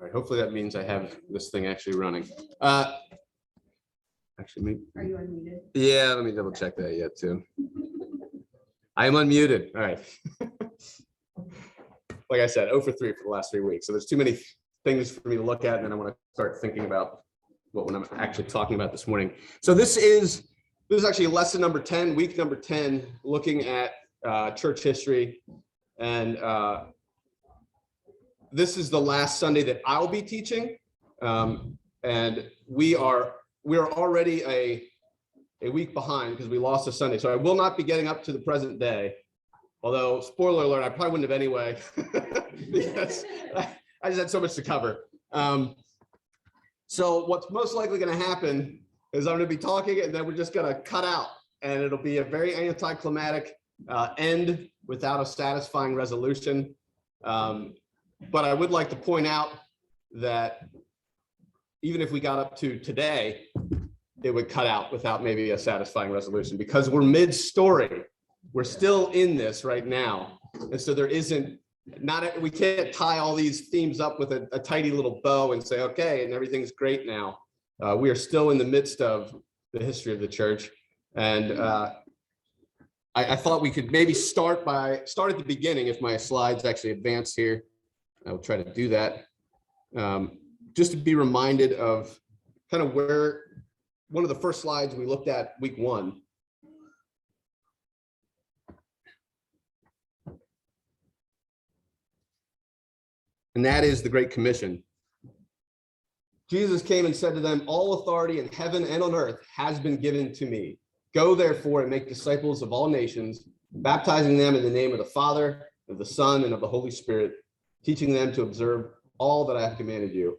right, hopefully that means I have this thing actually running. Actually, Are you unmuted? yeah, let me double check that yet too. I am unmuted. All right. Like I said, 0 for 3 for the last 3 weeks. So there's too many things for me to look at, and then I want to start thinking about what I'm actually talking about this morning. So this is actually lesson number 10, week number 10, looking at church history. And this is the last Sunday that I'll be teaching. And we are already a week behind because we lost a Sunday. So I will not be getting up to the present day. Although, spoiler alert, I probably wouldn't have anyway, because I just had so much to cover. So what's most likely going to happen is I'm going to be talking and then we're just going to cut out. And it'll be a very anticlimactic end without a satisfying resolution. But I would like to point out that even if we got up to today, it would cut out without maybe a satisfying resolution because we're mid-story. We're still in this right now. And so we can't tie all these themes up with a tidy little bow and say, okay, and everything's great now. We are still in the midst of the history of the church. And I thought we could maybe start at the beginning if my slides actually advance here. I will try to do that. Just to be reminded of kind of where one of the first slides we looked at week 1. And that is the Great Commission. Jesus came and said to them, all authority in heaven and on earth has been given to me. Go therefore and make disciples of all nations, baptizing them in the name of the Father, of the Son, and of the Holy Spirit, teaching them to observe all that I have commanded you.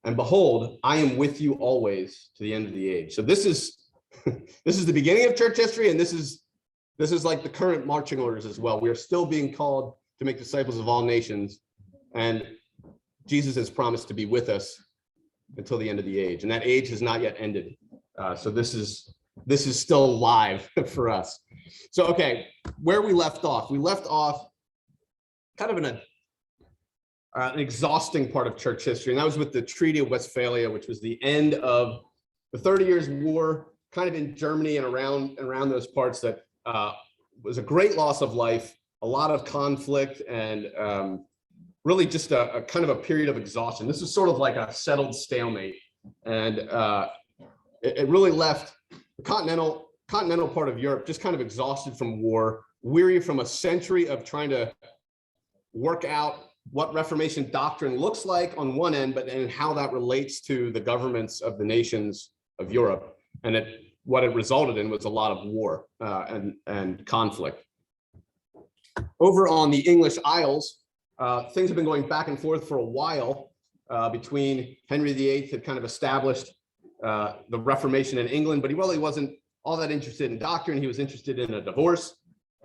And behold, I am with you always to the end of the age. So this is the beginning of church history, and this is like the current marching orders as well. We are still being called to make disciples of all nations, and Jesus has promised to be with us until the end of the age, and that age has not yet ended. So this is still live for us. So, okay, where we left off kind of in an exhausting part of church history, and that was with the Treaty of Westphalia, which was the end of the 30 Years' War, kind of in Germany and around those parts. That was a great loss of life, a lot of conflict, and really just a kind of a period of exhaustion. This is sort of like a settled stalemate, and it really left the continental part of Europe just kind of exhausted from war, weary from a century of trying to work out what Reformation doctrine looks like on one end, but then how that relates to the governments of the nations of Europe. And what it resulted in was a lot of war and conflict. Over on the English Isles, things have been going back and forth for a while between Henry VIII had kind of established the Reformation in England, but he really wasn't all that interested in doctrine. He was interested in a divorce.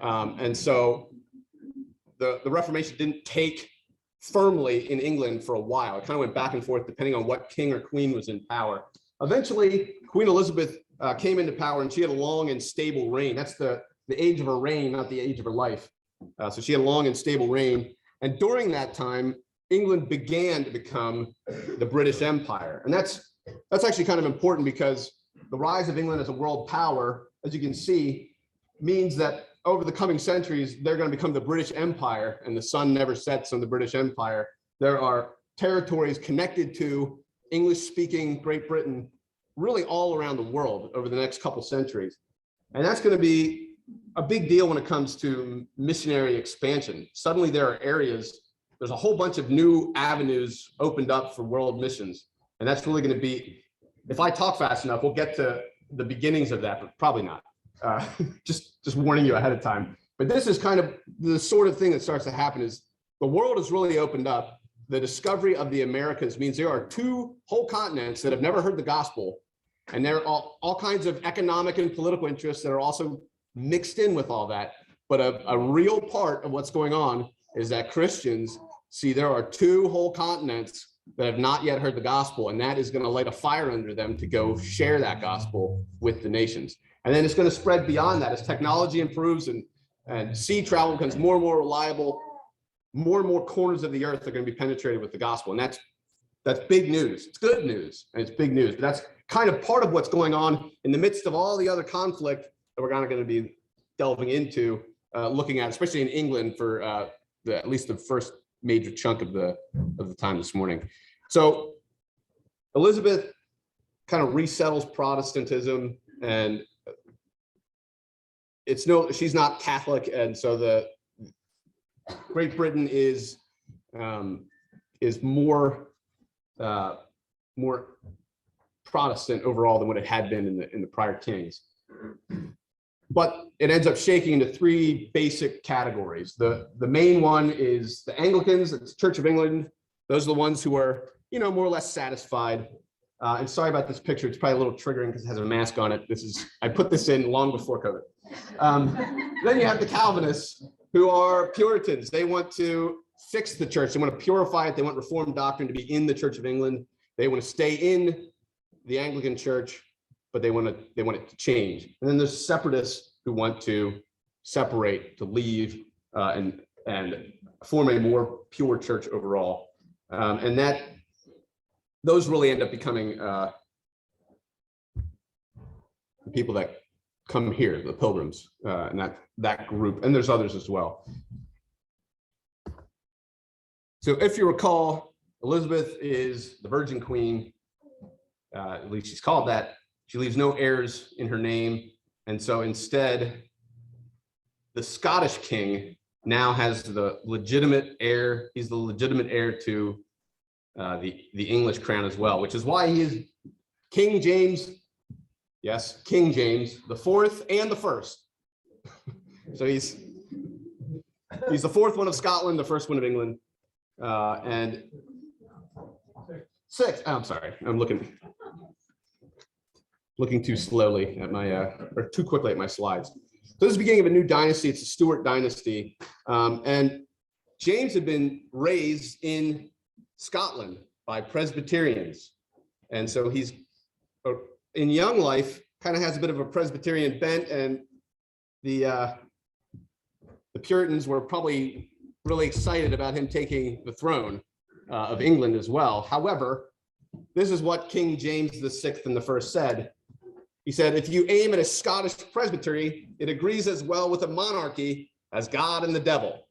And so the Reformation didn't take firmly in England for a while. It kind of went back and forth depending on what king or queen was in power. Eventually, Queen Elizabeth came into power, and she had a long and stable reign. That's the age of her reign, not the age of her life. So she had a long and stable reign. And during that time, England began to become the British Empire. And that's actually kind of important because the rise of England as a world power, as you can see, means that over the coming centuries, they're going to become the British Empire, and the sun never sets on the British Empire. There are territories connected to English-speaking Great Britain really all around the world over the next couple centuries. And that's going to be a big deal when it comes to missionary expansion. Suddenly there are areas, there's a whole bunch of new avenues opened up for world missions. And that's really going to be, if I talk fast enough, we'll get to the beginnings of that, but probably not. Just warning you ahead of time. But this is kind of the sort of thing that starts to happen is the world has really opened up. The discovery of the Americas means there are 2 whole continents that have never heard the gospel. And there are all kinds of economic and political interests that are also mixed in with all that. But a real part of what's going on is that Christians see there are 2 whole continents that have not yet heard the gospel, and that is going to light a fire under them to go share that gospel with the nations. And then it's going to spread beyond that as technology improves and sea travel becomes more and more reliable. More and more corners of the earth are going to be penetrated with the gospel. And that's That's big news. It's good news, and it's big news. But that's kind of part of what's going on in the midst of all the other conflict that we're not going to be delving into, looking at, especially in England for at least the first major chunk of the time this morning. So Elizabeth kind of resettles Protestantism, and she's not Catholic, and so the Great Britain is more Protestant overall than what it had been in the prior kings. But it ends up shaking into three basic categories. The main one is the Anglicans, it's Church of England. Those are the ones who are, more or less satisfied. And sorry about this picture. It's probably a little triggering because it has a mask on it. I put this in long before COVID. Then you have the Calvinists, who are Puritans. They want to fix the church. They want to purify it. They want Reformed doctrine to be in the Church of England. They want to stay in the Anglican Church, but they want it to change. And then there's separatists who want to separate, to leave, and form a more pure church overall. And those really end up becoming the people that come here, the pilgrims, and that group. And there's others as well. So if you recall, Elizabeth is the Virgin Queen. At least she's called that. She leaves no heirs in her name. And so instead, the Scottish king now has the legitimate heir. He's the legitimate heir to the English crown as well, which is why he is King James. Yes, King James, the fourth and the first. So he's the fourth one of Scotland, the first one of England, and sixth. I'm sorry, I'm looking too slowly at my or too quickly at my slides. So this is the beginning of a new dynasty. It's the Stuart dynasty, and James had been raised in Scotland by Presbyterians, and so he's in young life kind of has a bit of a Presbyterian bent, and the Puritans were probably really excited about him taking the throne of England as well. However, this is what King James VI and the First said. He said, if you aim at a Scottish presbytery, it agrees as well with a monarchy as God and the devil.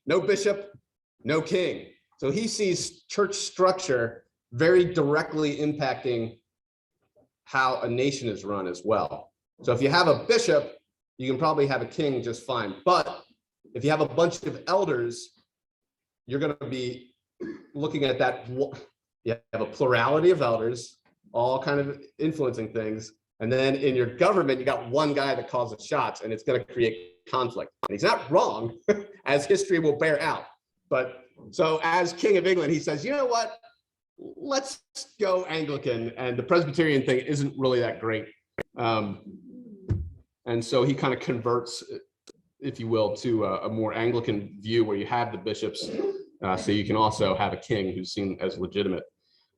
No bishop, no king. So he sees church structure very directly impacting how a nation is run as well. So if you have a bishop, you can probably have a king just fine. But if you have a bunch of elders, you're going to be looking at that. You have a plurality of elders, all kind of influencing things. And then in your government, you got one guy that calls the shots, and it's going to create conflict. And he's not wrong, as history will bear out. But so as King of England, he says, you know what? Let's go Anglican. And the Presbyterian thing isn't really that great. And so he kind of converts, if you will, to a more Anglican view where you have the bishops, so you can also have a king who's seen as legitimate.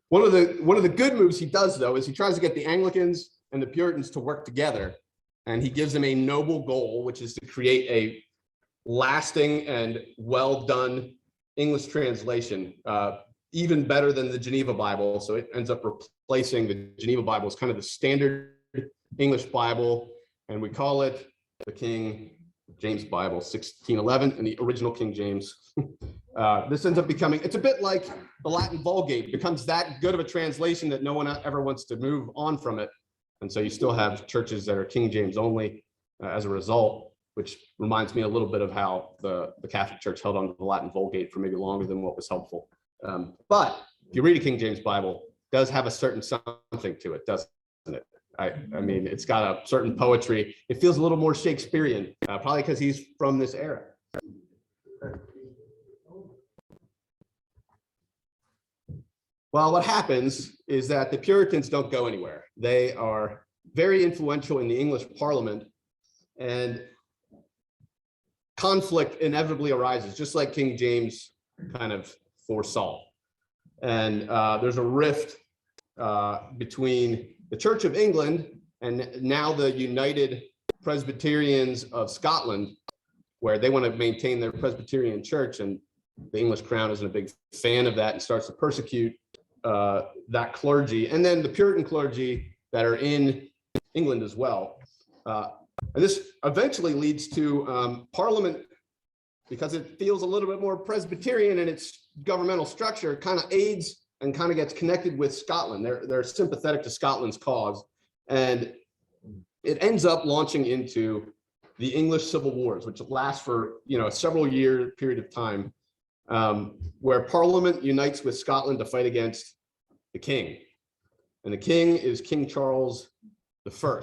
One of the good moves he does, though, is he tries to get the Anglicans and the Puritans to work together, and he gives them a noble goal, which is to create a lasting and well done English translation, even better than the Geneva Bible. So it ends up replacing the Geneva Bible as kind of the standard English Bible, and we call it the King James Bible, 1611, and the original King James. This ends up becoming, it's a bit like the Latin Vulgate. It becomes that good of a translation that no one ever wants to move on from it. And so you still have churches that are King James only as a result, which reminds me a little bit of how the Catholic Church held on to the Latin Vulgate for maybe longer than what was helpful. But if you read a King James Bible, it does have a certain something to it, doesn't it? I mean, it's got a certain poetry. It feels a little more Shakespearean, probably because he's from this era. Well, what happens is that the Puritans don't go anywhere. They are very influential in the English Parliament, and conflict inevitably arises, just like King James kind of foresaw. And there's a rift between the Church of England and now the United Presbyterians of Scotland, where they want to maintain their Presbyterian church, and the English crown isn't a big fan of that and starts to persecute that clergy, and then the Puritan clergy that are in England as well. And this eventually leads to Parliament, because it feels a little bit more Presbyterian in its governmental structure, kind of aids and kind of gets connected with Scotland. They're sympathetic to Scotland's cause, and it ends up launching into the English Civil Wars, which last for a several-year period of time, where Parliament unites with Scotland to fight against the king. And the king is King Charles I.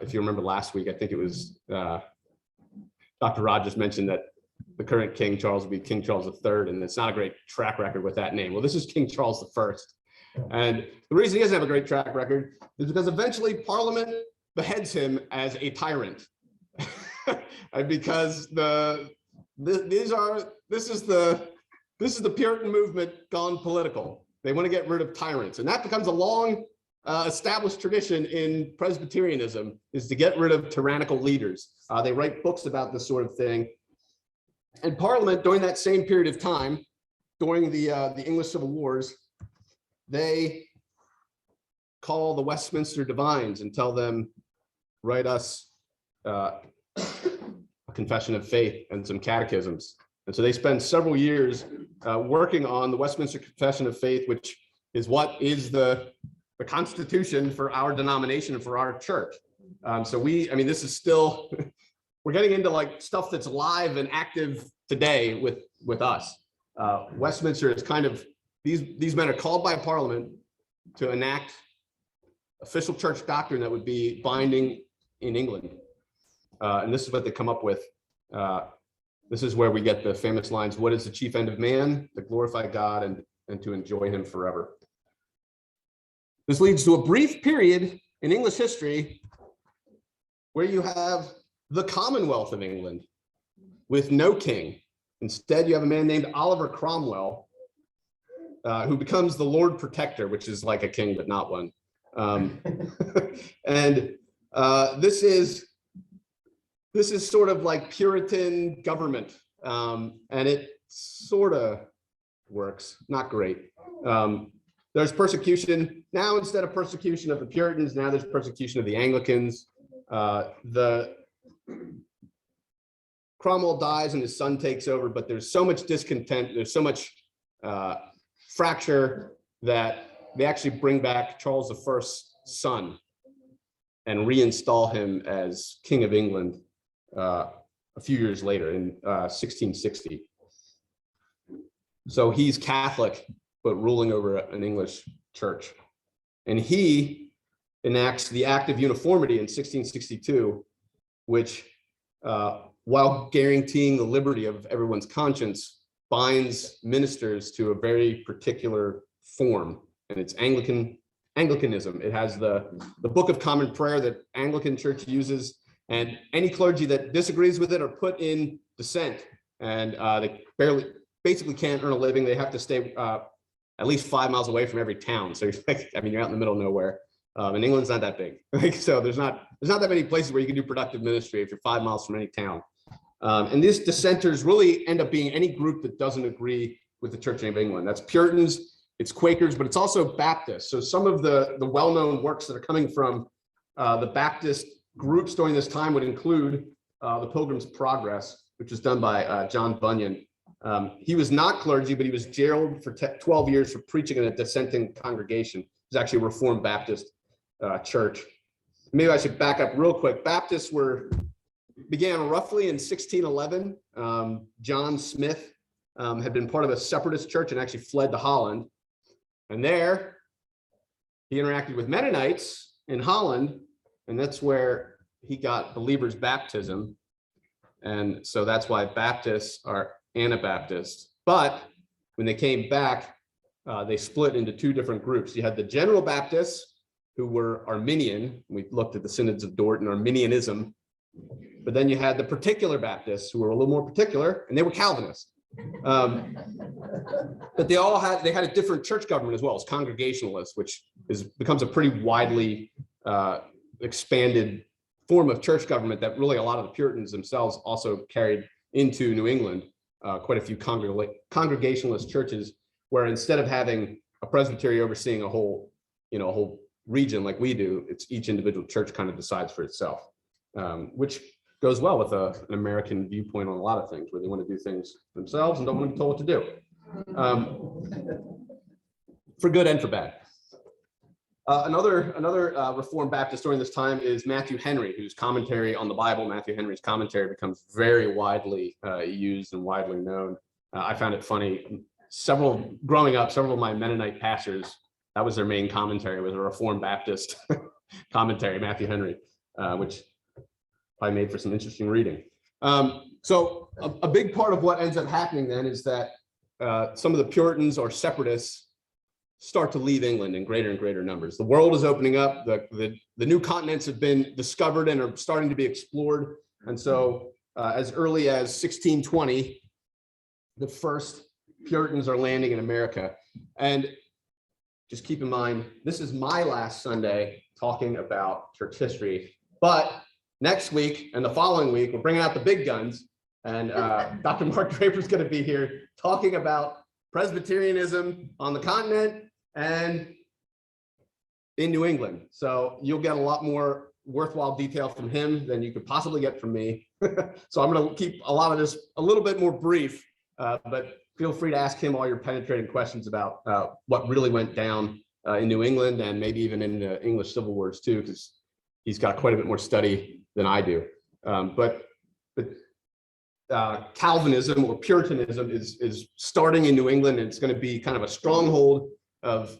If you remember last week, I think it was Dr. Rogers mentioned that the current King Charles would be King Charles III, and it's not a great track record with that name. Well, this is King Charles I. And the reason he doesn't have a great track record is because eventually Parliament beheads him as a tyrant. And because this is the Puritan movement gone political. They want to get rid of tyrants, and that becomes a long established tradition in Presbyterianism, is to get rid of tyrannical leaders. They write books about this sort of thing. And Parliament, during that same period of time, during the English Civil Wars, they call the Westminster divines and tell them, write us a confession of faith and some catechisms. And so they spend several years working on the Westminster Confession of Faith, which is what is the constitution for our denomination and for our church. So this is still, we're getting into like stuff that's live and active today with us. Westminster is kind of, these men are called by Parliament to enact official church doctrine that would be binding in England. And this is what they come up with. This is where we get the famous lines, "What is the chief end of man? To glorify God and to enjoy him forever." This leads to a brief period in English history where you have the Commonwealth of England with no king. Instead, you have a man named Oliver Cromwell, who becomes the Lord Protector, which is like a king, but not one. And this is sort of like Puritan government, and it sort of works, not great. There's persecution now. Instead of persecution of the Puritans, now there's persecution of the Anglicans. The Cromwell dies and his son takes over, but there's so much discontent, there's so much fracture that they actually bring back Charles I's son and reinstall him as King of England a few years later in 1660. So he's Catholic, but ruling over an English church. And he enacts the Act of Uniformity in 1662, which, while guaranteeing the liberty of everyone's conscience, binds ministers to a very particular form, and it's Anglicanism. It has the Book of Common Prayer that Anglican Church uses, and any clergy that disagrees with it are put in dissent, and they basically can't earn a living. They have to stay at least 5 miles away from every town. So you're you're out in the middle of nowhere. And England's not that big. So there's not that many places where you can do productive ministry if you're 5 miles from any town. And these dissenters really end up being any group that doesn't agree with the Church of England. That's Puritans, it's Quakers, but it's also Baptists. So some of the well-known works that are coming from the Baptist groups during this time would include the Pilgrim's Progress, which was done by John Bunyan. He was not clergy, but he was jailed for 12 years for preaching in a dissenting congregation. It was actually a Reformed Baptist church. Maybe I should back up real quick. Baptists began roughly in 1611. John Smith had been part of a separatist church and actually fled to Holland. And there he interacted with Mennonites in Holland, and that's where he got believers' baptism. And so that's why Baptists are Anabaptists. But when they came back, they split into two different groups. You had the General Baptists, who were Arminian. We looked at the Synods of Dort and Arminianism. But then you had the Particular Baptists, who were a little more particular, and they were Calvinists. But they had a different church government as well as Congregationalists, which becomes a pretty widely expanded form of church government that really a lot of the Puritans themselves also carried into New England. quite a few congregationalist churches where instead of having a presbytery overseeing a whole region like we do, it's each individual church kind of decides for itself, which goes well with an American viewpoint on a lot of things, where they want to do things themselves and don't want to be told what to do, for good and for bad. Another Reformed Baptist during this time is Matthew Henry, whose commentary on the Bible, Matthew Henry's commentary, becomes very widely used and widely known. I found it funny. Growing up, several of my Mennonite pastors, that was their main commentary, was a Reformed Baptist commentary, Matthew Henry, which probably made for some interesting reading. So a big part of what ends up happening then is that some of the Puritans or separatists start to leave England in greater and greater numbers. The world is opening up. The new continents have been discovered and are starting to be explored. And so as early as 1620, the first Puritans are landing in America. And just keep in mind, this is my last Sunday talking about church history. But next week and the following week, we're bringing out the big guns. And Dr. Mark Draper is going to be here talking about Presbyterianism on the continent and in New England. So you'll get a lot more worthwhile detail from him than you could possibly get from me. So I'm going to keep a lot of this a little bit more brief, but feel free to ask him all your penetrating questions about what really went down in New England and maybe even in the English Civil Wars too, because he's got quite a bit more study than I do. But Calvinism or Puritanism is starting in New England, and it's going to be kind of a stronghold of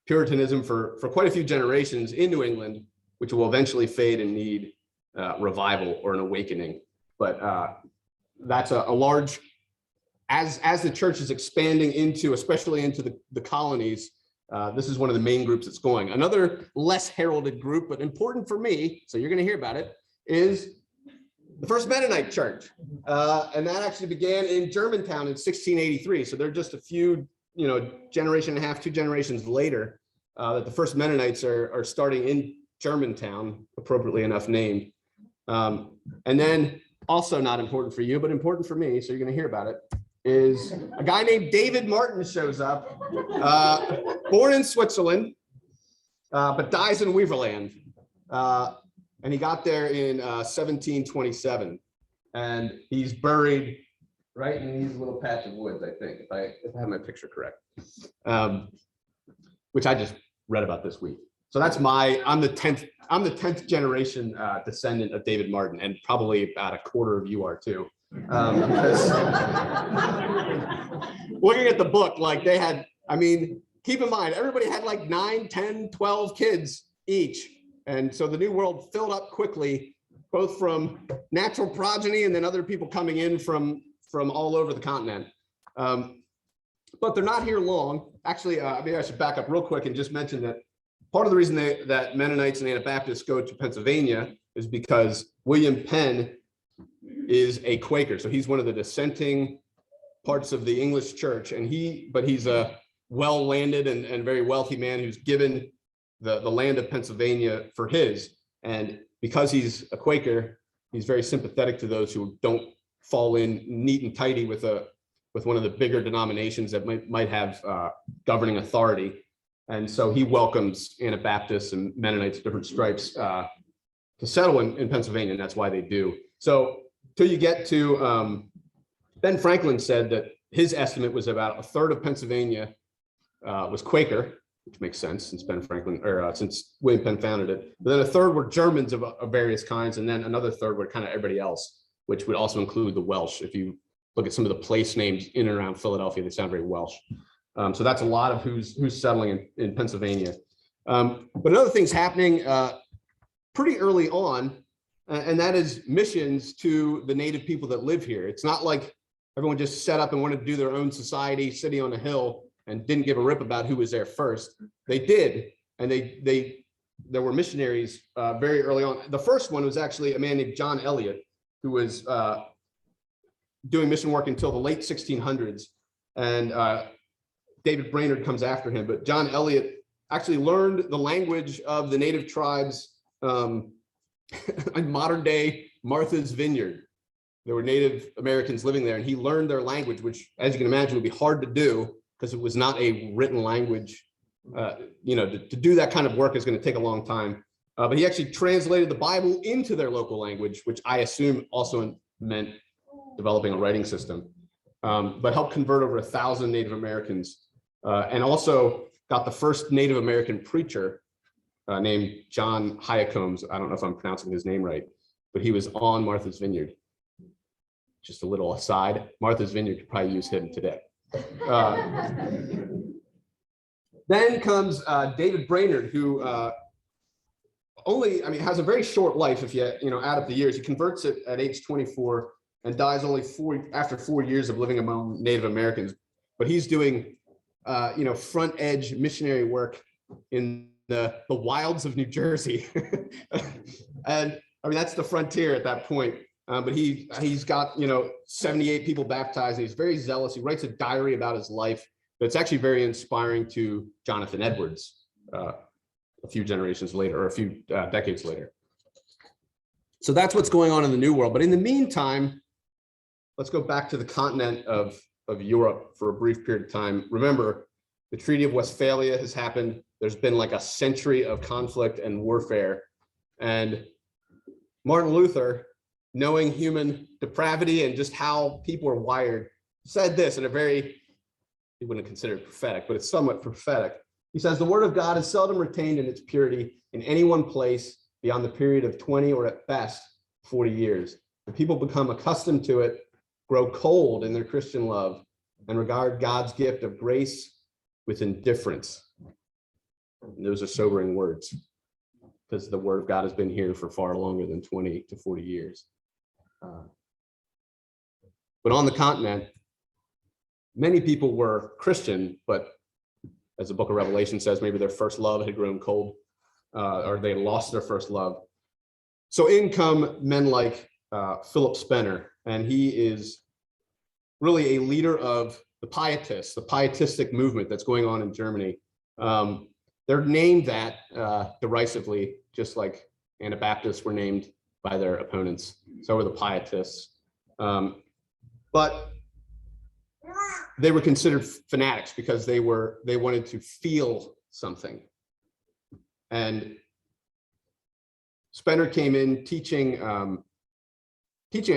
Puritanism for quite a few generations in New England, which will eventually fade and need revival or an awakening. But that's a large, as the church is expanding into, especially into the colonies, this is one of the main groups that's going. Another less heralded group, but important for me, so you're going to hear about it, is the First Mennonite Church. And that actually began in Germantown in 1683. So they're just a few, generation and a half, 2 generations later, that the First Mennonites are starting in Germantown, appropriately enough named. And then also not important for you, but important for me, so you're going to hear about it, is a guy named David Martin shows up, born in Switzerland, but dies in Weaverland. And he got there in 1727, and he's buried right in these little patch of woods, I think, if I have my picture correct, which I just read about this week. So that's I'm the 10th generation descendant of David Martin, and probably about a quarter of you are too. Looking at the book, like they had, keep in mind, everybody had like 9, 10, 12 kids each. And so the New World filled up quickly, both from natural progeny and then other people coming in from all over the continent. But they're not here long. Actually, maybe I should back up real quick and just mention that part of the reason that Mennonites and Anabaptists go to Pennsylvania is because William Penn is a Quaker. So he's one of the dissenting parts of the English church. And he's a well-landed and very wealthy man who's given the land of Pennsylvania for his. And because he's a Quaker, he's very sympathetic to those who don't fall in neat and tidy with one of the bigger denominations that might have governing authority. And so he welcomes Anabaptists and Mennonites of different stripes to settle in Pennsylvania, and that's why they do. So till you get to, Ben Franklin said that his estimate was about a third of Pennsylvania was Quaker, which makes sense since since William Penn founded it. But then a third were Germans of various kinds, and then another third were kind of everybody else, which would also include the Welsh. If you look at some of the place names in and around Philadelphia, they sound very Welsh. So that's a lot of who's settling in Pennsylvania. But another thing's happening pretty early on, and that is missions to the native people that live here. It's not like everyone just set up and wanted to do their own society, city on a hill, and didn't give a rip about who was there first. They did, and there were missionaries very early on. The first one was actually a man named John Eliot, who was doing mission work until the late 1600s, and David Brainerd comes after him. But John Eliot actually learned the language of the native tribes in modern day Martha's Vineyard. there were Native Americans living there, and he learned their language, which, as you can imagine, would be hard to do because it was not a written language. To do that kind of work is going to take a long time. But he actually translated the Bible into their local language, which I assume also meant developing a writing system, but helped convert over 1,000 Native Americans, and also got the first Native American preacher named John Hyacombs. I don't know if I'm pronouncing his name right, but he was on Martha's Vineyard. Just a little aside, Martha's Vineyard could probably use him today. Then comes David Brainerd, who has a very short life if you add up the years. He converts at age 24 and dies only after 4 years of living among Native Americans. But he's doing front edge missionary work in the wilds of New Jersey. And that's the frontier at that point. But he's got 78 people baptized, and he's very zealous. He writes a diary about his life that's actually very inspiring to Jonathan Edwards a few generations later, or a few decades later. So that's what's going on in the New World. But in the meantime, let's go back to the continent of Europe for a brief period of time. Remember, the Treaty of Westphalia has happened. There's been like a century of conflict and warfare. And Martin Luther, knowing human depravity and just how people are wired, said this in a very, he wouldn't consider it prophetic, but it's somewhat prophetic. He says, the word of God is seldom retained in its purity in any one place beyond the period of 20 or at best 40 years. The people become accustomed to it, grow cold in their Christian love, and regard God's gift of grace with indifference. And those are sobering words, because the word of God has been here for far longer than 20 to 40 years. But on the continent, many people were Christian, but as the book of Revelation says, maybe their first love had grown cold, or they lost their first love. So in come men like Philip Spener, and he is really a leader of the Pietists, the Pietistic movement that's going on in Germany. They're named that derisively, just like Anabaptists were named by their opponents. So were the Pietists. But they were considered fanatics because they wanted to feel something. And Spener came in teaching a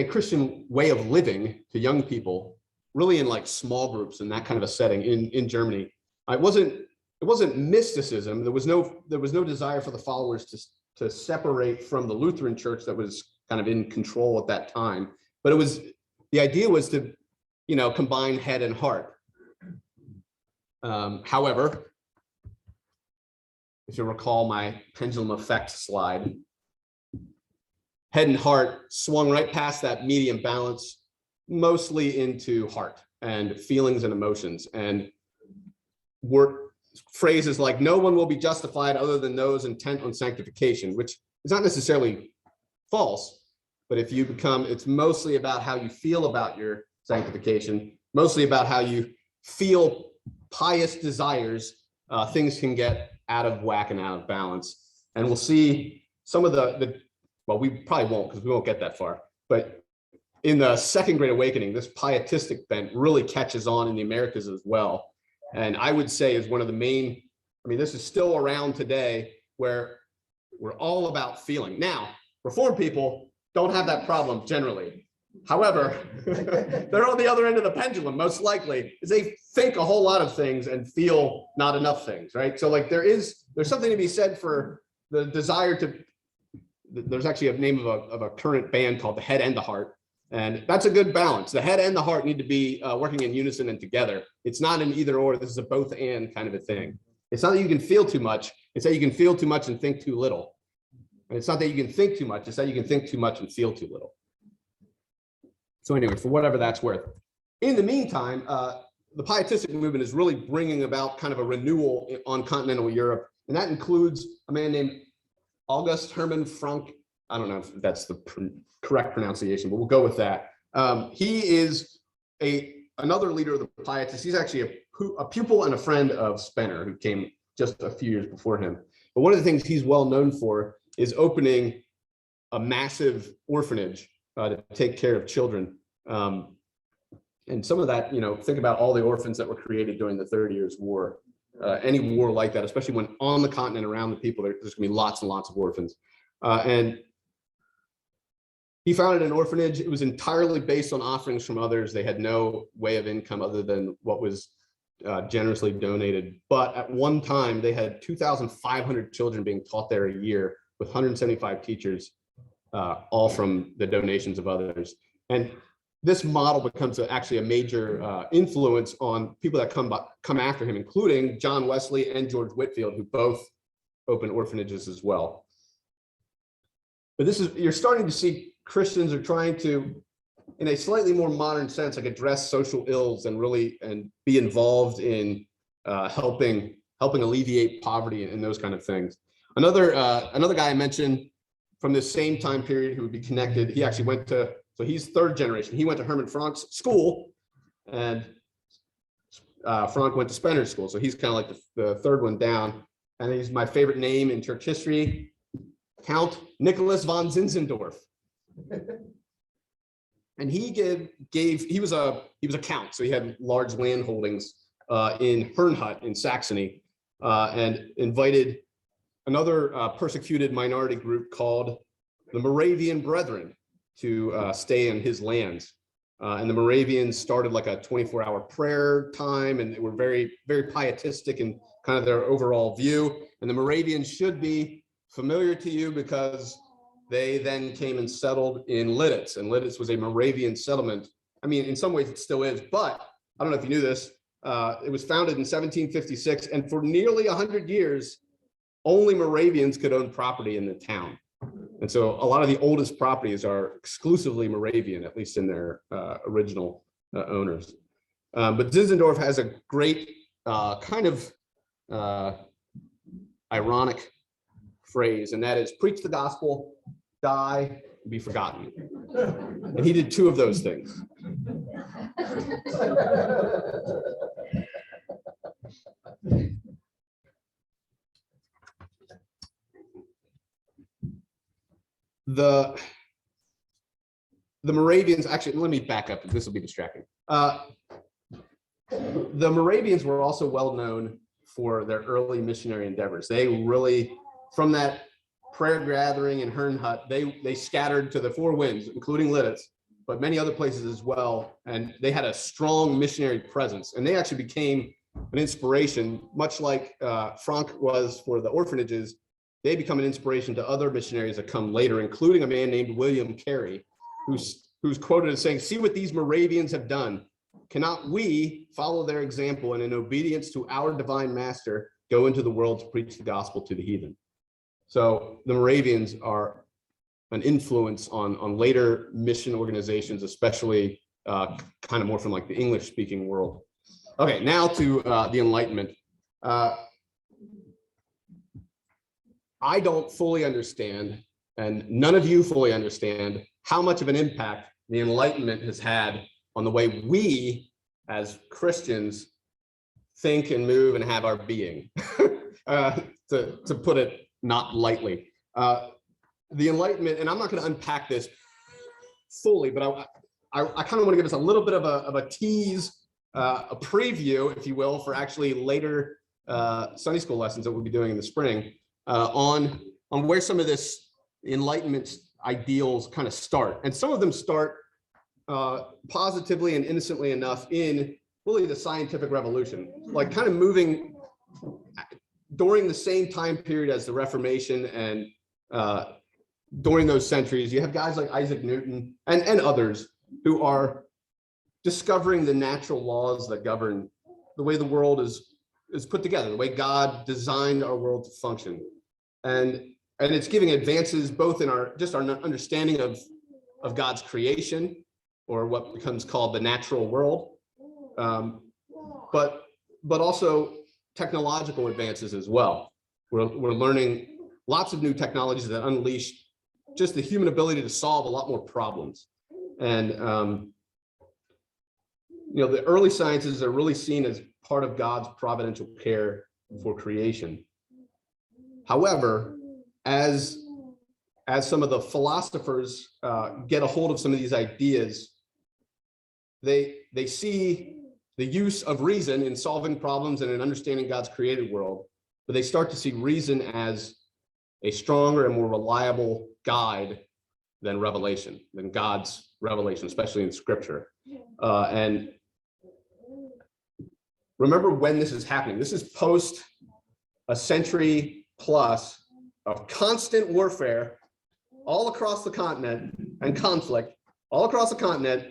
Christian way of living to young people, really in like small groups and that kind of a setting in Germany. It wasn't mysticism. There was no desire for the followers to separate from the Lutheran church that was kind of in control at that time. But the idea was to, combine head and heart. However, if you recall my pendulum effect slide, head and heart swung right past that medium balance, mostly into heart and feelings and emotions, and phrases like no one will be justified other than those intent on sanctification, which is not necessarily false, but if you it's mostly about how you feel about your sanctification, mostly about how you feel pious desires, things can get out of whack and out of balance. And we'll see some of well, we probably won't because we won't get that far, but in the Second Great Awakening, this pietistic bent really catches on in the Americas as well. And I would say is one of the main, this is still around today where we're all about feeling. Now, Reformed people don't have that problem generally. However, they're on the other end of the pendulum, most likely, is they think a whole lot of things and feel not enough things, right? So like there's something to be said for the desire there's actually a name of a current band called The Head and the Heart. And that's a good balance. The head and the heart need to be working in unison and together. It's not an either or, this is a both and kind of a thing. It's not that you can feel too much, it's that you can feel too much and think too little. And it's not that you can think too much, it's that you can think too much and feel too little. So anyway, for whatever that's worth. In the meantime, the Pietistic movement is really bringing about kind of a renewal on continental Europe. And that includes a man named August Hermann Frank. I don't know if that's the correct pronunciation, but we'll go with that. He is another leader of the Pietists. He's actually a pupil and a friend of Spener, who came just a few years before him. But one of the things he's well known for is opening a massive orphanage to take care of children. And some of that, think about all the orphans that were created during the 30 Years' War. Any war like that, especially when on the continent around the people, there's going to be lots and lots of orphans. And he founded an orphanage. It was entirely based on offerings from others. They had no way of income other than what was generously donated. But at one time, they had 2,500 children being taught there a year with 175 teachers, all from the donations of others. And this model becomes actually a major influence on people that come after him, including John Wesley and George Whitefield, who both opened orphanages as well. But you're starting to see Christians are trying to, in a slightly more modern sense, like address social ills and be involved in helping alleviate poverty and those kind of things. Another guy I mentioned from this same time period who would be connected, he actually went to, so he's third generation. He went to Herman Frank's school, and Frank went to Spener's school. So he's kind of like the third one down. And he's my favorite name in church history, Count Nicholas von Zinzendorf. And he was a count, so he had large land holdings in Herrnhut in Saxony, and invited another persecuted minority group called the Moravian Brethren to stay in his lands. And the Moravians started like a 24-hour prayer time, and they were very, very pietistic in kind of their overall view. And the Moravians should be familiar to you because they then came and settled in Lidditz, and Lidditz was a Moravian settlement. I mean, in some ways it still is, but I don't know if you knew this. It was founded in 1756, and for nearly 100 years, only Moravians could own property in the town. And so a lot of the oldest properties are exclusively Moravian, at least in their original owners. But Zinzendorf has a great kind of ironic phrase, and that is preach the gospel, die, and be forgotten. And he did two of those things. The Moravians, actually, let me back up. This will be distracting. The Moravians were also well known for their early missionary endeavors. They really, from that prayer gathering in Herrnhut, they scattered to the four winds, including Lidditz, but many other places as well. And they had a strong missionary presence. And they actually became an inspiration, much like Frank was for the orphanages. They become an inspiration to other missionaries that come later, including a man named William Carey, who's quoted as saying, "See what these Moravians have done. Cannot we follow their example and in obedience to our divine master, go into the world to preach the gospel to the heathen?" So the Moravians are an influence on later mission organizations, especially kind of more from like the English speaking world. Okay, now to the Enlightenment. I don't fully understand, and none of you fully understand, how much of an impact the Enlightenment has had on the way we as Christians think and move and have our being, to put it not lightly. The Enlightenment, and I'm not going to unpack this fully, but I kind of want to give us a little bit of a tease, a preview, if you will, for actually later Sunday school lessons that we'll be doing in the spring, on where some of this Enlightenment ideals kind of start. And some of them start positively and innocently enough in really the scientific revolution, like kind of moving during the same time period as the Reformation, and during those centuries, you have guys like Isaac Newton and others who are discovering the natural laws that govern the way the world is put together, the way God designed our world to function. And it's giving advances both in our understanding of God's creation, or what becomes called the natural world, but also technological advances as well. We're learning lots of new technologies that unleash just the human ability to solve a lot more problems. And the early sciences are really seen as part of God's providential care for creation. However, as as some of the philosophers get a hold of some of these ideas, they see the use of reason in solving problems and in understanding God's created world, but they start to see reason as a stronger and more reliable guide than revelation, than God's revelation, especially in Scripture. And remember when this is happening. This is post a century plus of constant warfare all across the continent and conflict all across the continent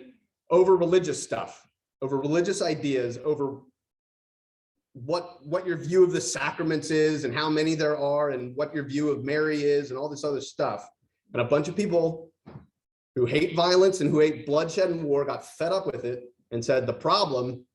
over religious stuff, over religious ideas, over what your view of the sacraments is and how many there are and what your view of Mary is and all this other stuff. And a bunch of people who hate violence and who hate bloodshed and war got fed up with it and said the problem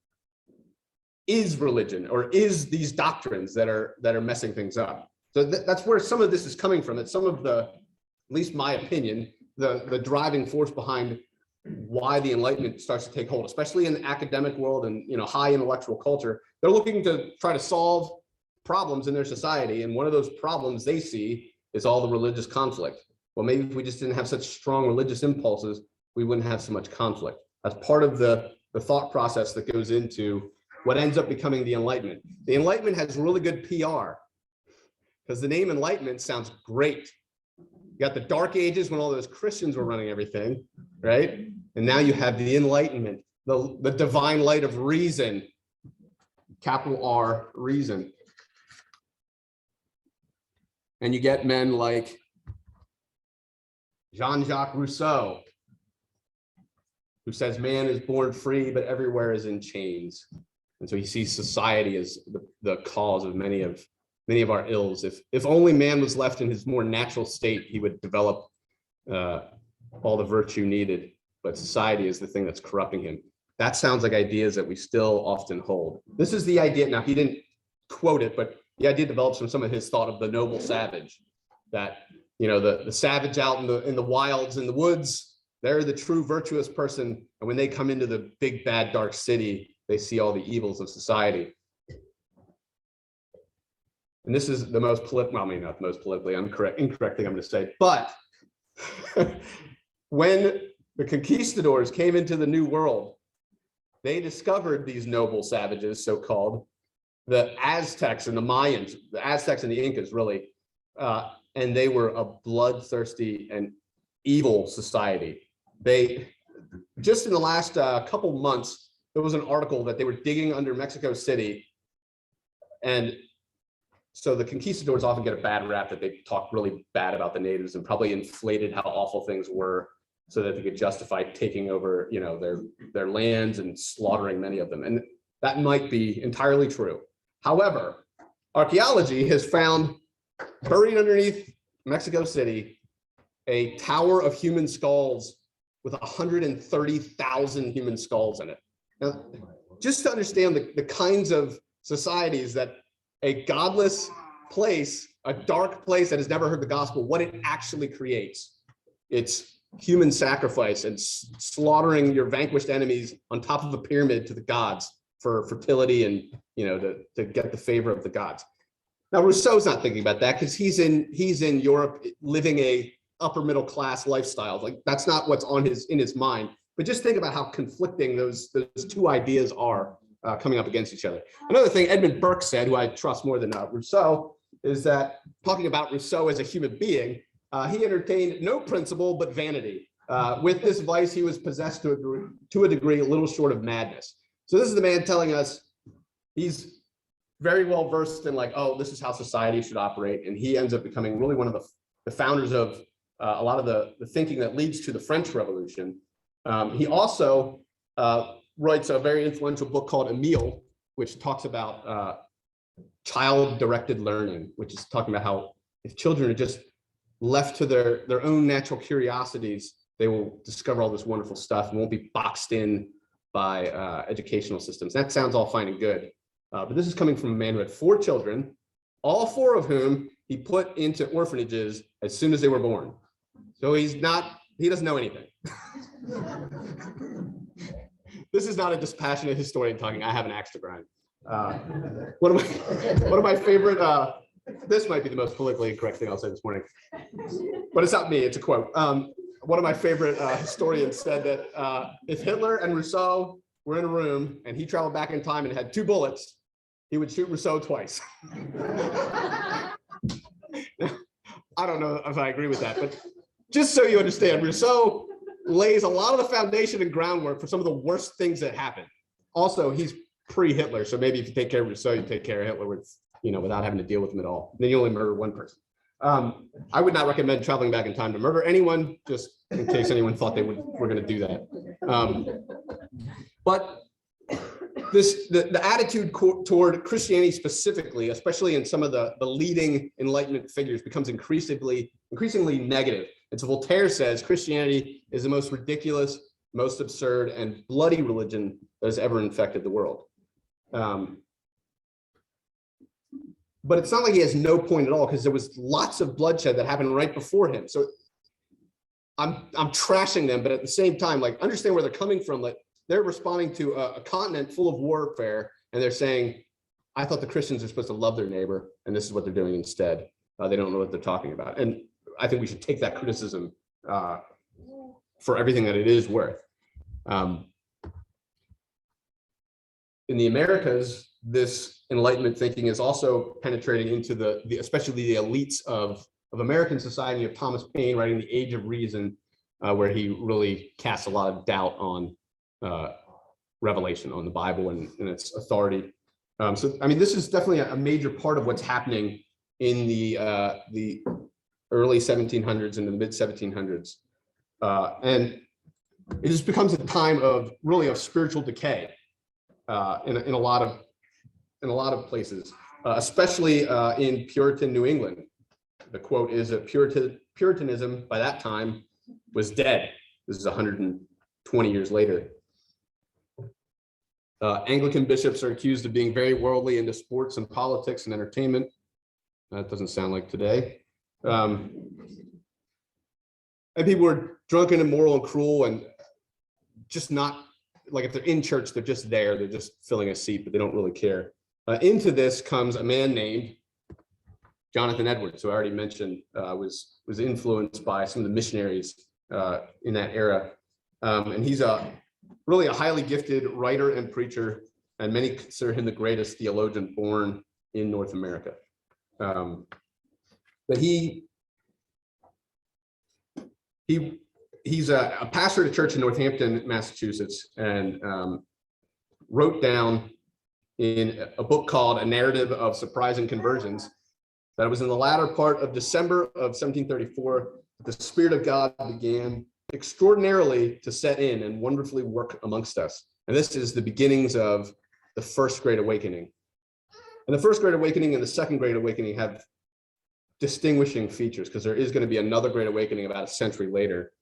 is religion, or is these doctrines that are messing things up. So that's where some of this is coming from. It's some of the, at least my opinion, the driving force behind why the Enlightenment starts to take hold, especially in the academic world and high intellectual culture. They're looking to try to solve problems in their society, and one of those problems they see is all the religious conflict. Well, maybe if we just didn't have such strong religious impulses, we wouldn't have so much conflict. That's part of the thought process that goes into what ends up becoming the Enlightenment. The Enlightenment has really good PR because the name Enlightenment sounds great. You got the Dark Ages when all those Christians were running everything, right? And now you have the Enlightenment, the divine light of reason, capital R, reason. And you get men like Jean-Jacques Rousseau, who says man is born free, but everywhere is in chains. And so he sees society as the cause of many of our ills. If only man was left in his more natural state, he would develop all the virtue needed, but society is the thing that's corrupting him. That sounds like ideas that we still often hold. This is the idea. Now, he didn't quote it, but the idea develops from some of his thought of the noble savage, that the savage out in the wilds, in the woods, they're the true virtuous person. And when they come into the big, bad, dark city, they see all the evils of society. And this is the most political, well, maybe not the most politically incorrect thing I'm going to say, but when the conquistadors came into the New World, they discovered these noble savages, so-called, the Aztecs and the Mayans, the Aztecs and the Incas, really, and they were a bloodthirsty and evil society. They, just in the last couple months, there was an article that they were digging under Mexico City, and so the conquistadors often get a bad rap that they talk really bad about the natives and probably inflated how awful things were so that they could justify taking over, their lands and slaughtering many of them. And that might be entirely true. However, archaeology has found buried underneath Mexico City a tower of human skulls with 130,000 human skulls in it. Now, just to understand the kinds of societies that a godless place, a dark place that has never heard the gospel, what it actually creates. It's human sacrifice and slaughtering your vanquished enemies on top of a pyramid to the gods for fertility and to get the favor of the gods. Now, Rousseau's not thinking about that because he's in Europe living a upper middle class lifestyle. Like, that's not what's in his mind. But just think about how conflicting those two ideas are coming up against each other. Another thing Edmund Burke said, who I trust more than Rousseau, is that talking about Rousseau as a human being, he entertained no principle but vanity. With this vice, he was possessed to a degree a little short of madness. So this is the man telling us he's very well versed in this is how society should operate. And he ends up becoming really one of the founders of a lot of the thinking that leads to the French Revolution. He also writes a very influential book called Emile, which talks about child-directed learning, which is talking about how if children are just left to their own natural curiosities, they will discover all this wonderful stuff and won't be boxed in by educational systems. That sounds all fine and good, but this is coming from a man who had 4 children, all 4 of whom he put into orphanages as soon as they were born. So he doesn't know anything. This is not a dispassionate historian talking. I have an axe to grind. One of my favorite this might be the most politically incorrect thing I'll say this morning, but it's not me, it's a quote. One of my favorite historians said that if Hitler and Rousseau were in a room and he traveled back in time and had 2 bullets, he would shoot Rousseau twice. I don't know if I agree with that, but just so you understand, Rousseau lays a lot of the foundation and groundwork for some of the worst things that happen. Also, he's pre-Hitler, so maybe if you take care of Rousseau, you take care of Hitler with, without having to deal with him at all. Then you only murder one person. I would not recommend traveling back in time to murder anyone, just in case anyone thought they were going to do that. But the attitude toward Christianity specifically, especially in some of the leading Enlightenment figures, becomes increasingly negative. And so Voltaire says Christianity is the most ridiculous, most absurd, and bloody religion that has ever infected the world. But it's not like he has no point at all, because there was lots of bloodshed that happened right before him. So I'm trashing them, but at the same time, like, understand where they're coming from. Like, they're responding to a continent full of warfare, and they're saying, I thought the Christians are supposed to love their neighbor, and this is what they're doing instead. They don't know what they're talking about. And I think we should take that criticism for everything that it is worth. In the Americas, this Enlightenment thinking is also penetrating into especially the elites of American society, of Thomas Paine writing The Age of Reason, where he really casts a lot of doubt on revelation, on the Bible and its authority. So, I mean, this is definitely a major part of what's happening in the early 1700s and the mid 1700s. And it just becomes a time of spiritual decay in a lot of places, especially in Puritan New England. The quote is that Puritanism by that time was dead. This is 120 years later. Anglican bishops are accused of being very worldly into sports and politics and entertainment. That doesn't sound like today. And people are drunken, immoral, and cruel, and just not, like, if they're in church, they're just there. They're just filling a seat, but they don't really care. Into this comes a man named Jonathan Edwards, who I already mentioned was influenced by some of the missionaries in that era. And he's really a highly gifted writer and preacher, and many consider him the greatest theologian born in North America. But he's a pastor at a church in Northampton, Massachusetts, and wrote down in a book called A Narrative of Surprising Conversions that it was in the latter part of December of 1734 that the Spirit of God began extraordinarily to set in and wonderfully work amongst us. And this is the beginnings of the First Great Awakening. And the First Great Awakening and the Second Great Awakening have distinguishing features, because there is going to be another Great Awakening about a century later.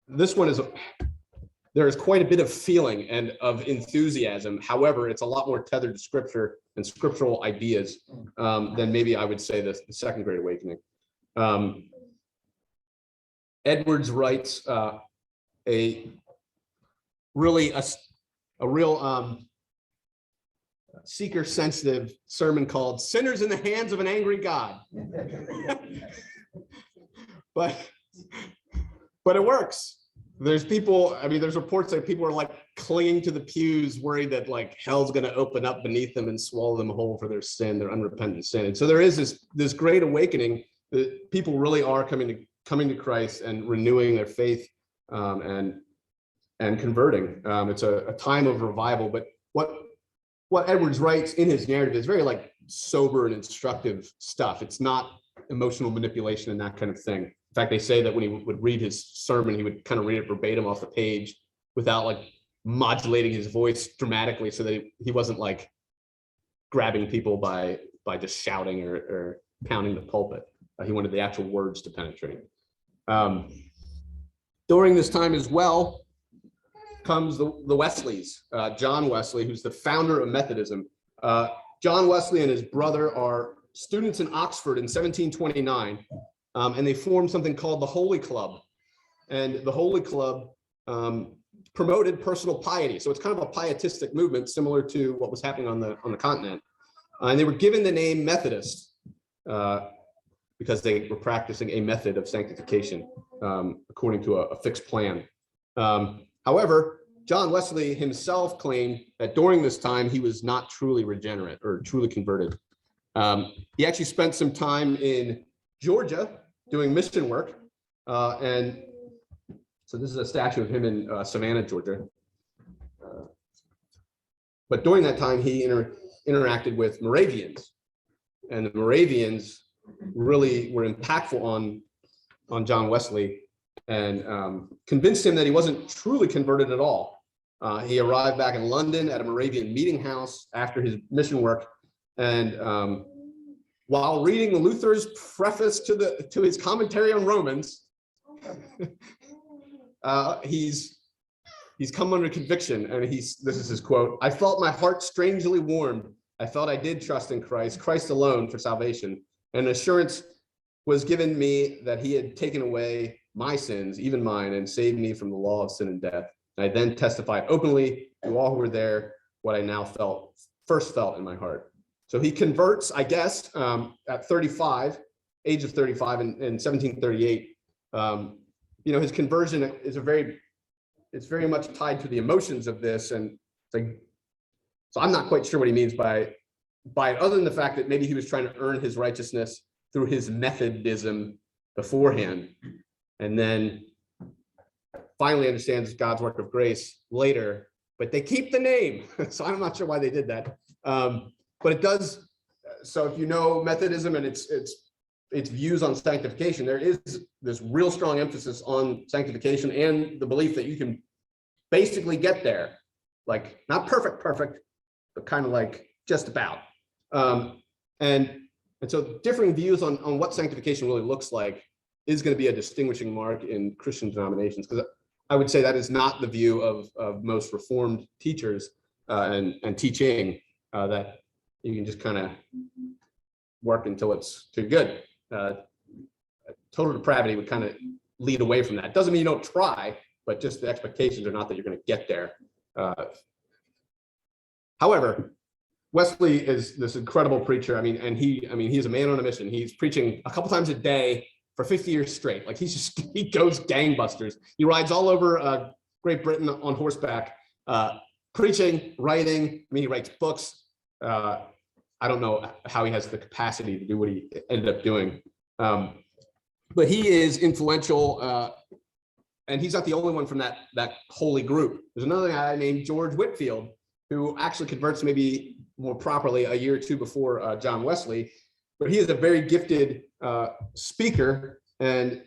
This one there is quite a bit of feeling and of enthusiasm. However, it's a lot more tethered to scripture and scriptural ideas than maybe I would say the Second Great Awakening. Edwards writes a real seeker-sensitive sermon called "Sinners in the Hands of an Angry God." but it works. There's people, I mean, there's reports that people are like clinging to the pews, worried that like hell's going to open up beneath them and swallow them whole for their sin, their unrepentant sin. And so there is this great awakening that people really are coming to Christ and renewing their faith and converting. It's a time of revival. But what Edwards writes in his narrative is very like sober and instructive stuff. It's not emotional manipulation and that kind of thing. In fact, they say that when he would read his sermon, he would kind of read it verbatim off the page without like modulating his voice dramatically, so that he wasn't like grabbing people by just shouting or pounding the pulpit. He wanted the actual words to penetrate. During this time as well comes the Wesleys. John Wesley, who's the founder of Methodism. John Wesley and his brother are students in Oxford in 1729, and they formed something called the Holy Club. And the Holy Club promoted personal piety. So it's kind of a pietistic movement, similar to what was happening on the continent. And they were given the name Methodist because they were practicing a method of sanctification according to a fixed plan. However, John Wesley himself claimed that during this time, he was not truly regenerate or truly converted. He actually spent some time in Georgia doing mission work. And so this is a statue of him in Savannah, Georgia. But during that time, he interacted with Moravians. And the Moravians really were impactful on John Wesley and convinced him that he wasn't truly converted at all. He arrived back in London at a Moravian meeting house after his mission work, and while reading Luther's preface to his commentary on Romans, he's come under conviction, and this is his quote: "I felt my heart strangely warmed. I felt I did trust in Christ alone for salvation, and assurance was given me that he had taken away my sins, even mine, and saved me from the law of sin and death. I then testified openly to all who were there what I now first felt in my heart." So he converts, I guess, at 35, age of 35 in 1738. His conversion is it's very much tied to the emotions of this, and so I'm not quite sure what he means by it, other than the fact that maybe he was trying to earn his righteousness through his Methodism beforehand, and then finally understands God's work of grace later. But they keep the name, so I'm not sure why they did that. But it does. So if you know Methodism and its views on sanctification, there is this real strong emphasis on sanctification and the belief that you can basically get there, like not perfect, but kind of like just about. And so differing views on what sanctification really looks like is going to be a distinguishing mark in Christian denominations, because I would say that is not the view of most Reformed teachers and teaching, that you can just kind of work until it's too good. Total depravity would kind of lead away from that. Doesn't mean you don't try, but just the expectations are not that you're going to get there. However, Wesley is this incredible preacher. He's a man on a mission. He's preaching a couple times a day for 50 years straight. Like he goes gangbusters. He rides all over Great Britain on horseback, preaching, writing. He writes books. I don't know how he has the capacity to do what he ended up doing. But he is influential, and he's not the only one from that holy group. There's another guy named George Whitefield, who actually converts maybe more properly a year or two before John Wesley, but he is a very gifted speaker and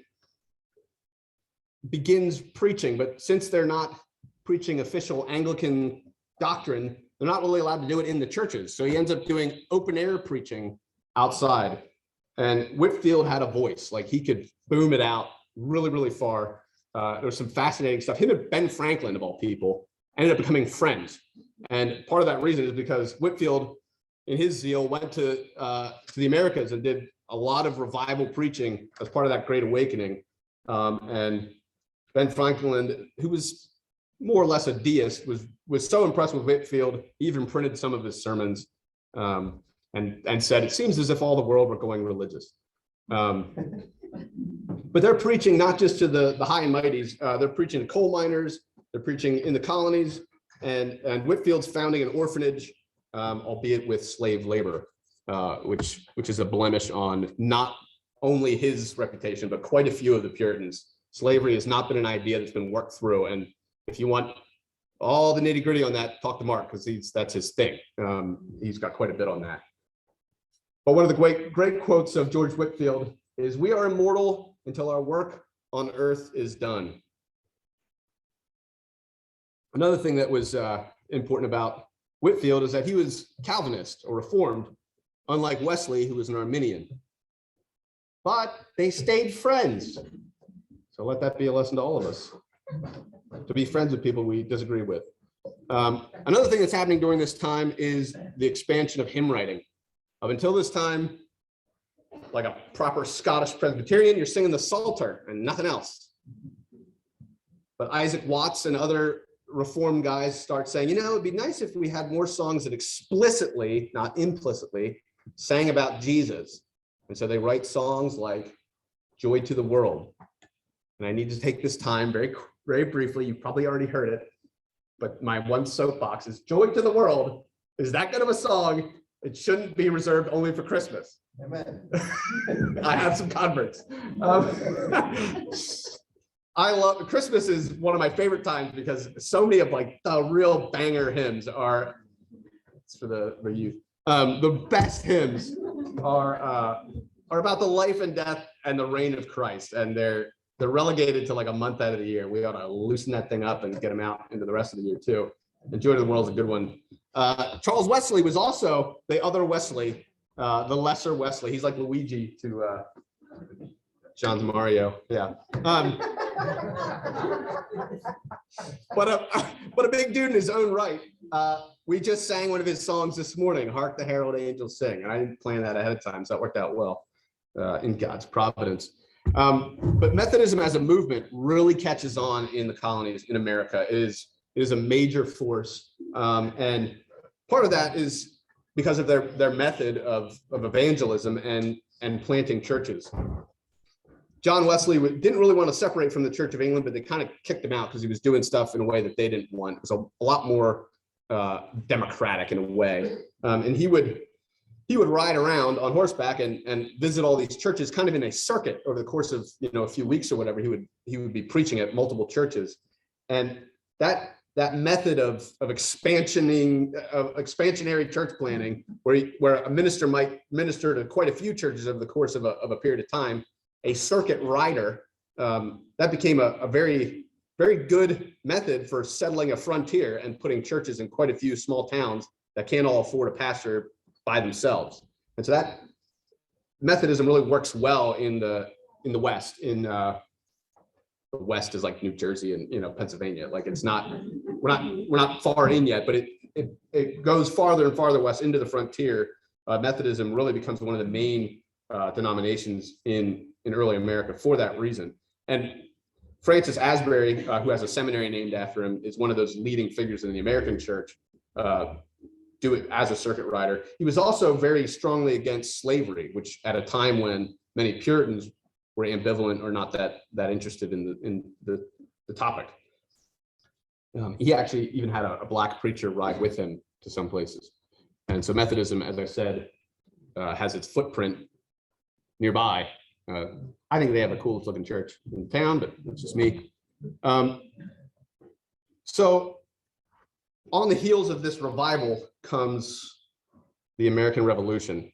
begins preaching. But since they're not preaching official Anglican doctrine, they're not really allowed to do it in the churches. So he ends up doing open air preaching outside. And Whitefield had a voice, like he could boom it out really, really far. There was some fascinating stuff. Him and Ben Franklin, of all people, ended up becoming friends. And part of that reason is because Whitefield, in his zeal, went to the Americas and did a lot of revival preaching as part of that Great Awakening. And Ben Franklin, who was more or less a deist, was so impressed with Whitefield, he even printed some of his sermons, and said, "It seems as if all the world were going religious." But they're preaching not just to the high and mighties, they're preaching to coal miners, they're preaching in the colonies, and Whitefield's founding an orphanage, albeit with slave labor, which is a blemish on not only his reputation, but quite a few of the Puritans. Slavery has not been an idea that's been worked through. And if you want all the nitty gritty on that, talk to Mark, because that's his thing. He's got quite a bit on that. But one of the great quotes of George Whitefield is, "We are immortal until our work on earth is done." Another thing that was important about Whitefield is that he was Calvinist or Reformed, unlike Wesley, who was an Arminian. But they stayed friends. So let that be a lesson to all of us, to be friends with people we disagree with. Another thing that's happening during this time is the expansion of hymn writing. Up until this time, like a proper Scottish Presbyterian, you're singing the Psalter and nothing else. But Isaac Watts and other Reform guys start saying, it'd be nice if we had more songs that explicitly, not implicitly, sang about Jesus. And so they write songs like Joy to the World. And I need to take this time very, very briefly. You probably already heard it, but my one soapbox is Joy to the World is that good of a song. It shouldn't be reserved only for Christmas. Amen. I have some converts. I love Christmas is one of my favorite times because so many of like the real banger hymns are, it's for the youth. The best hymns are about the life and death and the reign of Christ, and they're relegated to like a month out of the year. We ought to loosen that thing up and get them out into the rest of the year too. And Joy to the World is a good one. Charles Wesley was also the other Wesley, the lesser Wesley. He's like Luigi to John's Mario. Yeah. But a big dude in his own right. We just sang one of his songs this morning, Hark the Herald Angels Sing. And I didn't plan that ahead of time, so that worked out well in God's providence. But Methodism as a movement really catches on in the colonies in America. It is a major force. And part of that is because of their method of evangelism and planting churches. John Wesley didn't really want to separate from the Church of England, but they kind of kicked him out because he was doing stuff in a way that they didn't want. It was a lot more democratic in a way. And he would ride around on horseback and visit all these churches kind of in a circuit over the course of a few weeks or whatever. He would be preaching at multiple churches. And that method of expansionary church planning, where a minister might minister to quite a few churches over the course of a period of time, a circuit rider, that became a very, very good method for settling a frontier and putting churches in quite a few small towns that can't all afford a pastor by themselves. And so that Methodism really works well in the West. The West is like New Jersey and Pennsylvania. Like we're not far in yet, but it goes farther and farther west into the frontier. Methodism really becomes one of the main denominations in early America for that reason. And Francis Asbury, who has a seminary named after him, is one of those leading figures in the American church, do it as a circuit rider. He was also very strongly against slavery, which at a time when many Puritans were ambivalent or not that interested in the topic. He actually even had a black preacher ride with him to some places. And so Methodism, as I said, has its footprint nearby. I think they have the coolest looking church in town, but that's just me. So on the heels of this revival comes the American Revolution.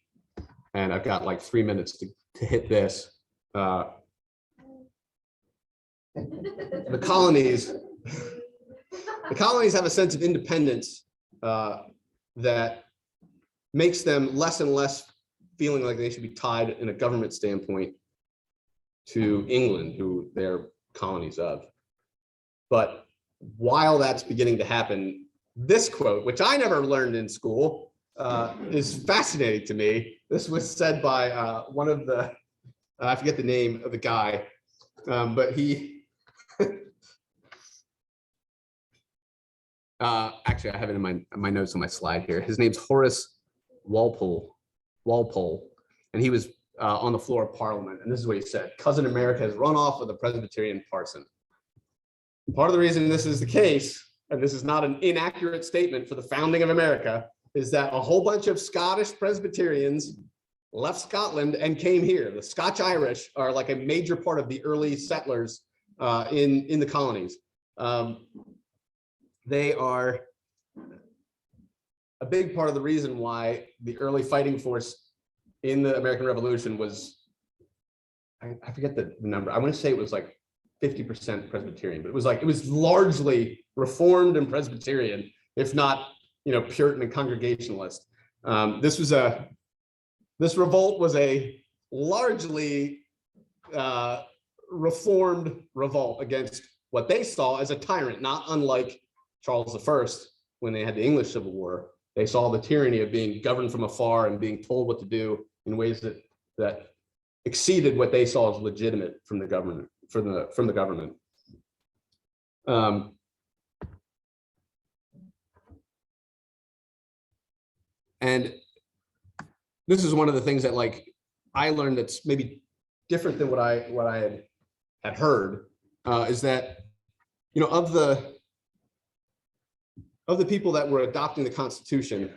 And I've got like 3 minutes to hit this. The colonies have a sense of independence that makes them less and less feeling like they should be tied in a government standpoint to England, who they're colonies of. But while that's beginning to happen, this quote, which I never learned in school, is fascinating to me. This was said by one of the, I forget the name of the guy, but he, actually I have it in my notes on my slide here. His name's Horace Walpole, and he was on the floor of Parliament, and this is what he said: "Cousin America has run off with a Presbyterian parson." Part of the reason this is the case, and this is not an inaccurate statement for the founding of America, is that a whole bunch of Scottish Presbyterians left Scotland and came here. The Scotch Irish are like a major part of the early settlers in the colonies. They are a big part of the reason why the early fighting force in the American Revolution was, I forget the number. I want to say it was like 50% Presbyterian, but it was largely Reformed and Presbyterian, if not, Puritan and Congregationalist. This revolt was a largely Reformed revolt against what they saw as a tyrant, not unlike Charles I when they had the English Civil War. They saw the tyranny of being governed from afar and being told what to do in ways that exceeded what they saw as legitimate from the government. And this is one of the things that like I learned that's maybe different than what I had heard, is that, you know, of the people that were adopting the Constitution,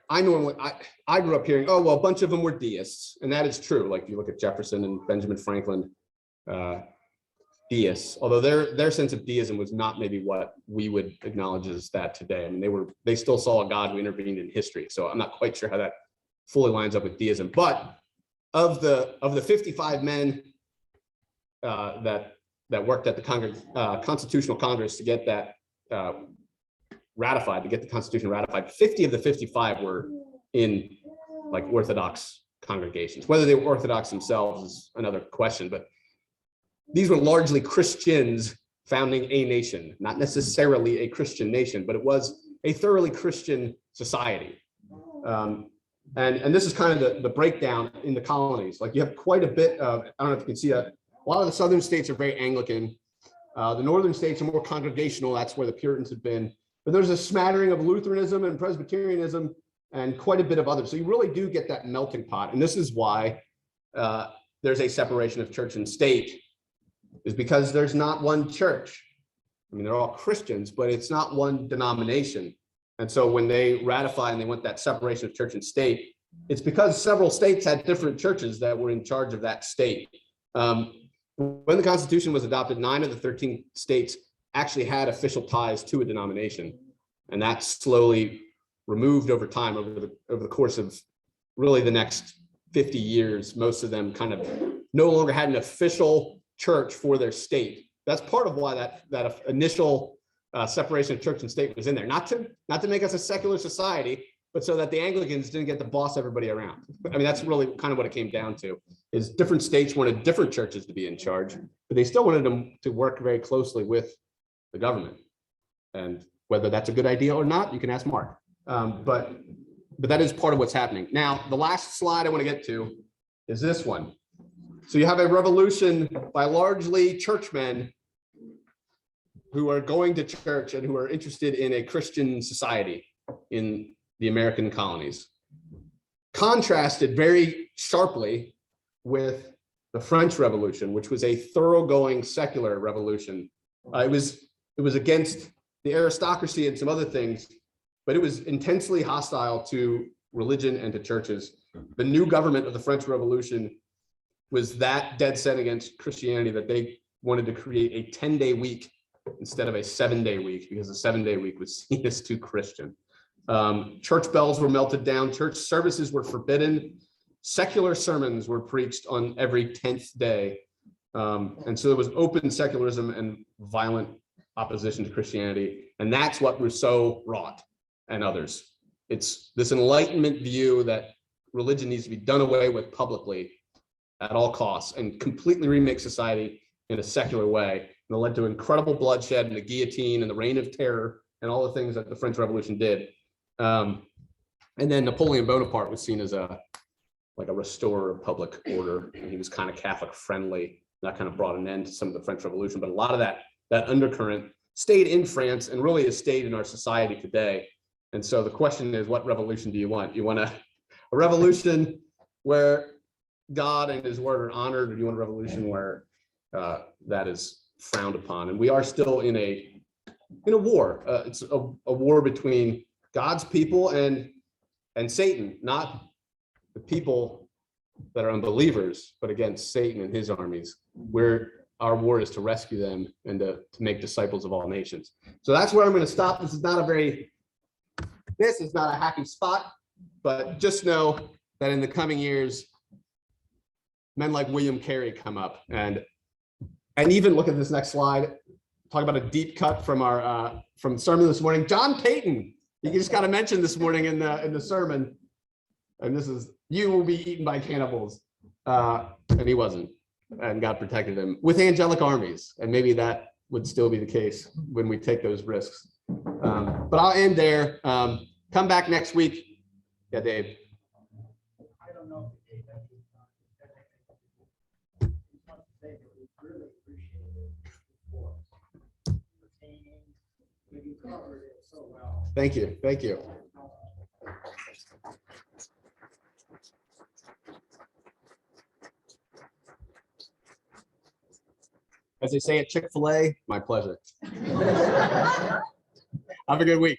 I grew up hearing, oh, well, a bunch of them were deists, and that is true. Like you look at Jefferson and Benjamin Franklin, deists, although their sense of deism was not maybe what we would acknowledge as that today. I mean, they still saw a God who intervened in history. So I'm not quite sure how that fully lines up with deism. But of the 55 men that worked at the Constitutional Congress to get that ratified, to get the Constitution ratified, 50 of the 55 were in like Orthodox congregations. Whether they were Orthodox themselves is another question, but these were largely Christians founding a nation, not necessarily a Christian nation, but it was a thoroughly Christian society. And this is kind of the breakdown in the colonies. Like you have quite a bit of, I don't know if you can see that, a lot of the southern states are very Anglican. The northern states are more congregational. That's where the Puritans had been. But there's a smattering of Lutheranism and Presbyterianism and quite a bit of others. So you really do get that melting pot. And this is why there's a separation of church and state, is because there's not one church. I mean, they're all Christians, but it's not one denomination. And so when they ratify and they want that separation of church and state, it's because several states had different churches that were in charge of that state. When the Constitution was adopted, 9 of the 13 states actually had official ties to a denomination. And that slowly removed over time, over the course of really the next 50 years. Most of them kind of no longer had an official church for their state. That's part of why that initial separation of church and state was in there. Not to make us a secular society, but so that the Anglicans didn't get to boss everybody around. I mean, that's really kind of what it came down to, is different states wanted different churches to be in charge, but they still wanted them to work very closely with the government. And whether that's a good idea or not, you can ask Mark. But that is part of what's happening. Now, the last slide I want to get to is this one. So you have a revolution by largely churchmen who are going to church and who are interested in a Christian society in the American colonies, contrasted very sharply with the French Revolution, which was a thoroughgoing secular revolution. It was against the aristocracy and some other things, but it was intensely hostile to religion and to churches. The new government of the French Revolution was that dead set against Christianity that they wanted to create a 10-day week instead of a 7-day week, because the 7-day week was seen as too Christian. Church bells were melted down, church services were forbidden, secular sermons were preached on every 10th day. And so there was open secularism and violent opposition to Christianity. And that's what Rousseau wrought and others. It's this Enlightenment view that religion needs to be done away with publicly at all costs and completely remake society in a secular way. And it led to incredible bloodshed and the guillotine and the reign of terror and all the things that the French Revolution did. And then Napoleon Bonaparte was seen as like a restorer of public order, and he was kind of Catholic friendly. That kind of brought an end to some of the French Revolution, but a lot of that undercurrent stayed in France and really has stayed in our society today. And so the question is, what revolution do you want? You want a revolution where God and his word are honored, or do you want a revolution where that is frowned upon? And we are still in a war. It's a war between God's people and Satan, not the people that are unbelievers, but against Satan and his armies, where our war is to rescue them and to make disciples of all nations. So that's where I'm going to stop. This is not a happy spot, but just know that in the coming years, men like William Carey come up, and even look at this next slide. Talk about a deep cut from our from the sermon this morning. John Payton, you just got to mention this morning in the sermon, and this is, you will be eaten by cannibals, and he wasn't, and God protected him with angelic armies, and maybe that would still be the case when we take those risks. But I'll end there. Come back next week. Yeah, Dave. I don't know if Dave wants to say that we really appreciate it for pertaining. You covered it so well. Thank you. Thank you. as they say at Chick-fil-A, my pleasure. Have a good week.